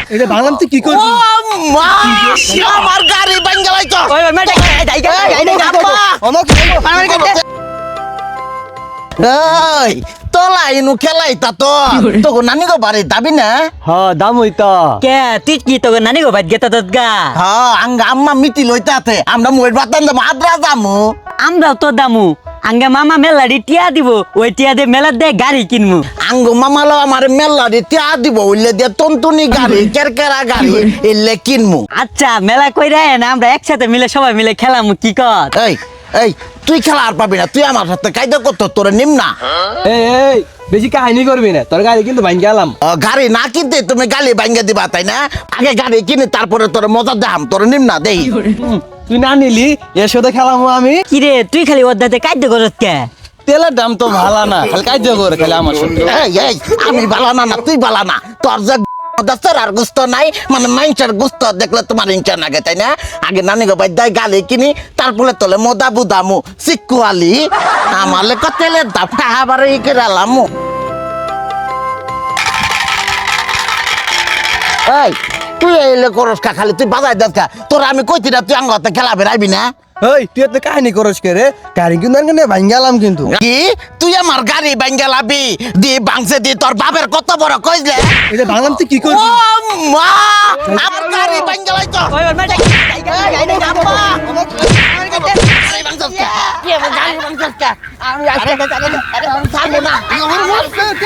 এটা ভাঙলাম তুই কি করবি? মা আমার গাড়ি ভাঙ্গা লাইছো ওই মেটে এই তোলা ইনু খেলাইতা তো তোকে নানি গো বাড়ি দাবি না হ্যাঁ দাম হইতা কে তুই কি তো নানি গো ভাত গেতা দত গা হ্যাঁ আঙ্গা আম্মা মিটি লইতাতে আমরা মই বাতান দাম আদ্রা দামু আমরাও তো দামু আঙ্গে মামা মেলাডি টিয়া দিব ওই টিয়া দিয়ে মেলা দে গাড়ি কিনমু আঙ্গো মামালো আমার মেলা টিয়া দিব উইলে দিয়ে টনটুনি গাড়ি কেরকেরা গাড়ি এলে কিনমু আচ্ছা মেলা কইরা না আমরা একসাথে মিলে সবাই মিলে খেলামু কি কর এই এই তুই খেলা আর পাবি না তুই আমার সাথে কায়দা করতো তোরে নিম না এই বেশি কাহিনী করবি না তোর গাড়ি কিন্তু ভাঙ গেলাম গাড়ি না কিনতে তুমি গালি ভাঙ্গা দিবা তাই না আগে গাড়ি কিনে তারপরে তোর মজা দেখাম তোরে নিম না দেই তুই না নিলি এর সাথে খেলাম আমি কি রে তুই খালি ওদাতে কাদ্য করত কে তেলের দাম তো ভালো না খালি কাজ করে খালি আমার সাথে এই আমি বালানা না তুই বালানা তোর যে দাস্তার আর গুস্ত নাই মানে মাইনটার গুস্ত দেখলে তোমার ইনকা নাগে তাই না আগে নানি গো বাইদাই গালি কিনি তারপরে তোলে মোদা বুদামু সিকুয়ালি আমালে কতেলের দাম আবার ই করে আলামু এই তুই এলে করস কা খালি তুই বাজাই দাস কা তোর আমি কইতি না তুই আঙ্গতে খেলা বেরাইবি না ওই তুই এত কাহিনী করস কে রে গাড়ি কিন্তু ভাঙ গেলাম কিন্তু কি তুই আমার গাড়ি ভাঙ্গা লাবি দি বাংসে দি তোর বাপের কত বড় কইলে এটা ভাঙলাম তুই কি ও করবি? মা আমার গাড়ি ভাঙ্গা লাইতো ওই মেটে আমি আজকে ছাড়বো না মারামারি করতে